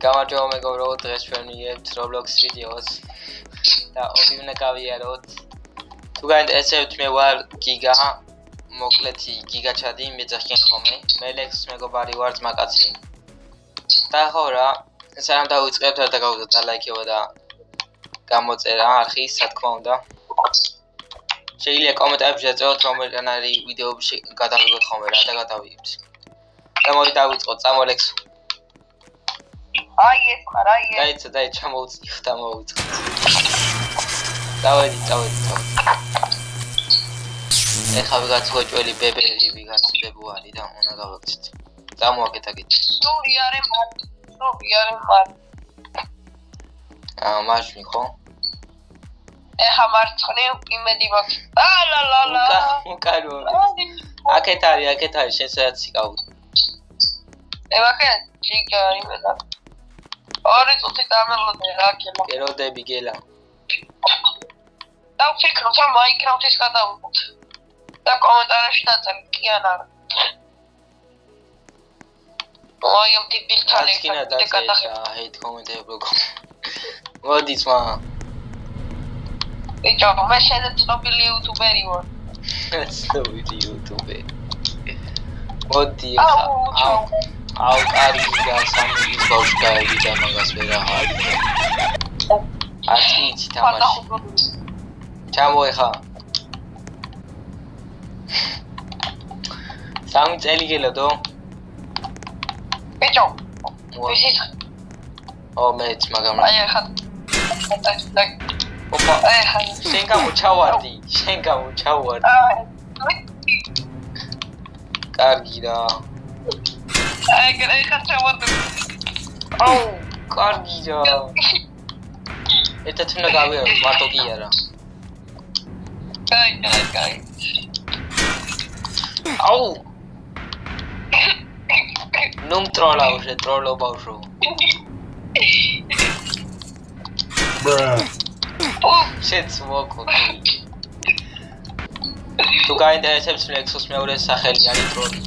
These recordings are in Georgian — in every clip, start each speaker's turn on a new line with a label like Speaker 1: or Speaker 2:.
Speaker 1: გამარჯობა მეგობრო, დღეს ჩვენ ვიღებთ Roblox ვიდეოს და ორი უნდა გავიაროთ. თუ გაინტერესებთ, მე ვარ გიგა, მოკლედ გიგაჩადი, მეძახიან ხოლმე. მე ლექს მეგობარი ვარ ძმაკაცი. და ხო რა, სანამ დავიწყებთ და გავუძოთ ლაიქება და გამოწერა არხის, რა თქმა უნდა. შეიძლება კომენტარებში ეწევოთ რომელნაირი ვიდეოები გადავიღოთ ხოლმე რა და გადავიღებთ. და მოდი დავიწყოთ, წამოლექს. დაი ჩამოვწი და მოვიწყო. დავედი. ეხლა ვიღაც გოჭველი ბებერი ვიღაც ბებუარი და უნდა გავაკეთეთ. წამოაკეთეთ.
Speaker 2: სული არის მარ.
Speaker 1: მაშინ ხო?
Speaker 2: ეხლა მარცხნივ იმედი მაქვს. ლა.
Speaker 1: უკანო. აქეთ არის შენ სადაც იკავ.
Speaker 2: ევაკეთ, ჩიკა იმედა. ორი წუთი დამელოდე რა კელა.
Speaker 1: კეროდები გელა.
Speaker 2: და ვფიქრობ რომ Minecraft-ის გადავიღოთ. და კომენტარებში დაწერ კი არა. აი ამ ტიპილთალი
Speaker 1: ჰეით კომენტები როგორ. მოდი ძმა.
Speaker 2: ეჭო, მე შეიძლება ცნობილი იუთუბერი ვარ.
Speaker 1: ცნობილი იუთუბერი. მოდი აუ კარგია სამი ბავშვი გაიგე მაგას ვერა არის. აცი თამაში. ჩამო ეხა. სამი წელი გელოდო?
Speaker 2: ეჭო. ვისიც.
Speaker 1: მეც მაგრამ.
Speaker 2: აი ეხა.
Speaker 1: ოპა, შენ გამოჩავარდი. კარგი რა.
Speaker 2: ეხა ჩავარდი.
Speaker 1: აუ, კარგი რა. ერთად უნდა გავიარო, მარტო კი არა.
Speaker 2: კაი.
Speaker 1: აუ. ნუმ ტროლო ბავშვო. შენც მოკოდი. თუ გაინტერესებს ლექსოს მეორე სახელი არის ტროლი.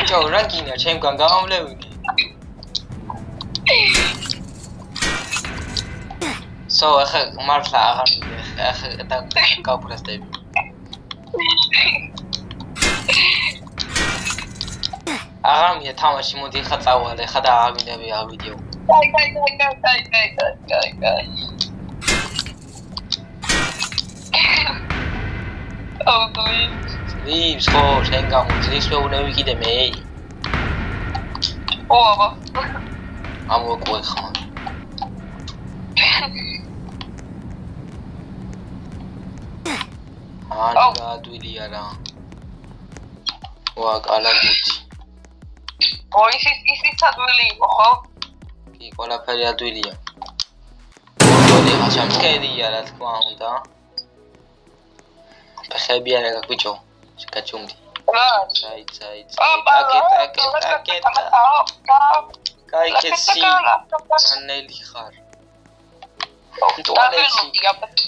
Speaker 1: ჯო რა გინდა ჩემგან გამომლევინე. ახლა მართლა აღარ და გავფრესტები. აღარ მინდა თამაში, მოდი ხა წავალე, ხა და აღმინდები ვიდეო.
Speaker 2: კაი.
Speaker 1: ძლივს ხო, შენ გამოძლივს მეუბნები კიდე მე.
Speaker 2: აბა.
Speaker 1: ამოკვე ხმა. გადვილია რა. ვა, კალაგუთი.
Speaker 2: ისიც ადვილი იყო, ხო?
Speaker 1: კი, ყველაფერი ადვილია. მოდი, ჩამქედია, რა თქმა უნდა. ფეხები არა გაქვს ბიჭო, შეგაჩუმდი. წაი. აკეთ. კაი, კეცი. ანელი ხარ.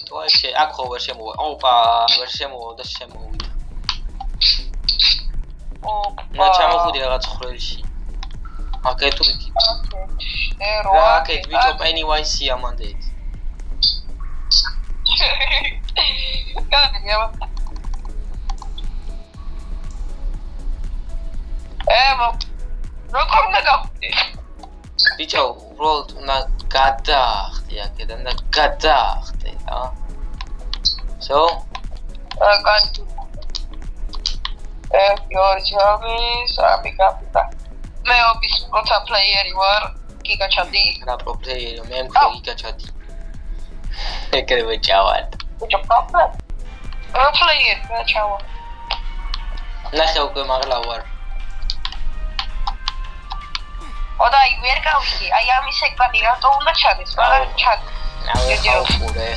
Speaker 1: ტუალეტში, აქ ხო ვერ შემოვა. ოპა, ვერ შემოვა და შემოვიდა. ნა ჩამოხვიდი რაღაც ხრელში. აკეთო იქ. რა აკეთ ბიჭო Pennywise ამანდეთ.
Speaker 2: როგორ ნაგავდი?
Speaker 1: ბიჭო, უბრალოდ უნდა გადაახტე აქედან და გადაახტე რა.
Speaker 2: კაი. სამი კაპიტა. მე ობის პროთა პლეიერი ვარ, გიგაჩადი.
Speaker 1: რა პრო პლეიერი, მე მქრე გიგაჩადი. ეკრევე ჩავარ.
Speaker 2: ბიჭო, პრო პლეიერი ჩავარ.
Speaker 1: ნახე უკვე მაღლა ვარ.
Speaker 2: აი ვერ გავხდი, აი ამის ეკრანი რატო უნდა ჩადეს, მაგრამ ჩადი.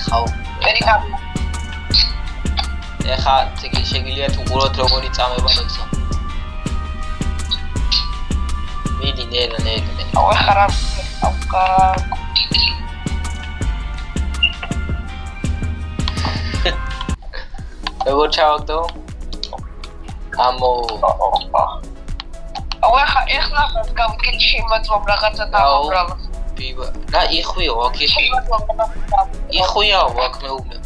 Speaker 1: ხაუ. ეხა შეგიძლია თუ უყუროთ როგორი წამება ლექსო. მიდი ნელა.
Speaker 2: აუ ეხა რა
Speaker 1: როგორ ჩავაგდო? ამო.
Speaker 2: აუ ეხლა გავიქეთ შემოწმობ რაღაცა დაუბრალო.
Speaker 1: ბიბა, რა იხვიო აქ იხვიაო აქ მეუბნებ.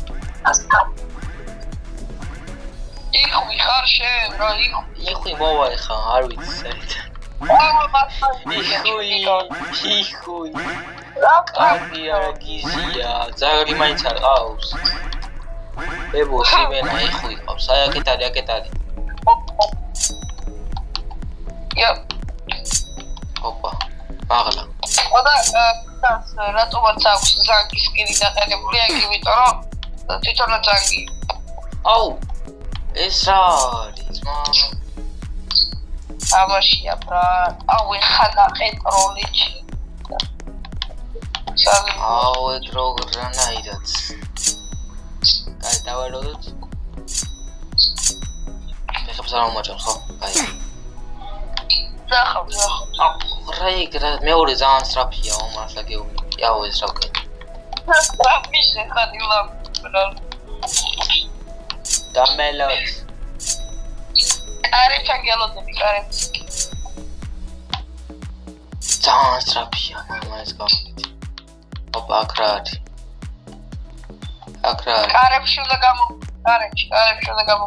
Speaker 2: იხვი ხარ შენ რა
Speaker 1: იხვი მოვა ეხა არ ვიცი საერთოდ. იხვი. კარგი არა გიზია, ძაღლი მაინც არ ყავს. ებო სიმენა იხვი ყავს, აი აქეთ არის.
Speaker 2: ია.
Speaker 1: ოპა. აღლა.
Speaker 2: ხოდა რატომაც აქვს ზანგის კირი დაყენებული, აი იმიტომ რომ თვითონაც ზანგი.
Speaker 1: აუ ეს რა არის მაგრამ
Speaker 2: ამაშია ბრა. აუ ეხა ნაყენტროლიჩი.
Speaker 1: აუ ეგ როგორანაირად. აი დავაროდოთ. ეხლა არ მომაჭამს ხო? აი.
Speaker 2: ნახავ.
Speaker 1: რა ეგ რა მეორე ძალიან სწრაფია მართლა გეუბნები. აუ ეს რა ვქენ.
Speaker 2: სწრაფი შეხადილა ბრა.
Speaker 1: დამელოთ.
Speaker 2: კარე ჩაგელოდები კარებს.
Speaker 1: ძალიან სწრაფია მაგრამ ეს გავაკეთე. ოპა აქ რა არის?
Speaker 2: კარებში უნდა კარებში უნდა გამო.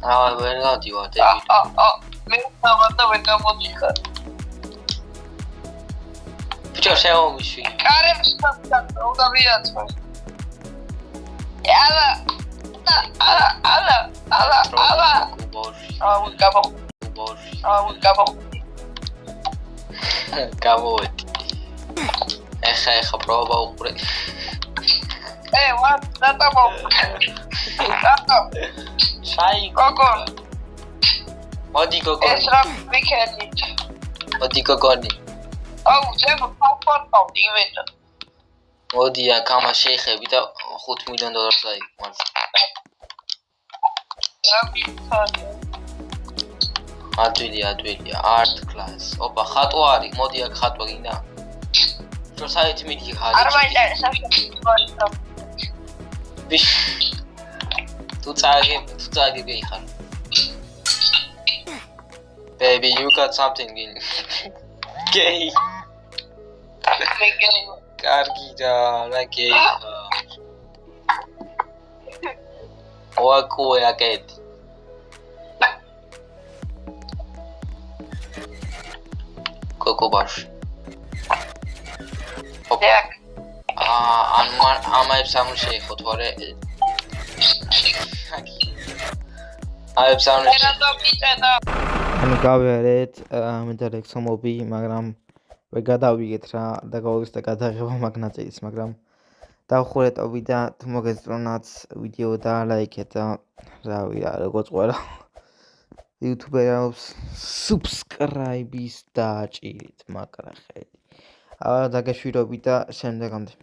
Speaker 1: აა ვერ გადივარ დები.
Speaker 2: მე დავარ ვერ გამოდიხარ.
Speaker 1: ბიჭო შემომიშვი.
Speaker 2: კარებში უნდა მიაწვე. ალა.
Speaker 1: გუბოში.
Speaker 2: აუ გამო.
Speaker 1: გამოვედი. ეხა პრობა უყურე.
Speaker 2: ვარ დატამო.
Speaker 1: ჩაი
Speaker 2: გოგო.
Speaker 1: მოდი გოგო.
Speaker 2: ეს რა ვიქენი.
Speaker 1: მოდი გოგონი.
Speaker 2: აუ ზემო ფორტავ დიმედა.
Speaker 1: მოდი აქ ამა შეიხები და $5 მილიონ დაიგო მას. ადვილია art class. ოპა ხატვა არის, მოდი აქ ხატვა გინდა. რო საერთოდ მიდი ხარ.
Speaker 2: არ მაინტერესებს.
Speaker 1: ვიშ. თუ წაგები ხარ. Baby, you got something in. Gay. კარგი რა გეი ხარ. ოაკუე აკეთ. კოკობაში.
Speaker 2: დიახ.
Speaker 1: ამაებს არ შეეხო თორე. აებს არ
Speaker 2: შეეხო.
Speaker 3: ანუ გავიარეთ მე და ლექსომობი, მაგრამ ვერ გადავიგეთ რა და გავიგეთ გადაღება მაგნაწილის, მაგრამ დავხურეთობი და თუ მოგეწონათ ვიდეო და ლაიქეთ და რავი რა როგორც ყველა YouTube-ს subscribe-ის დააჭირეთ მაგრა ხელი. დაგეშვირობით და შემდეგამდე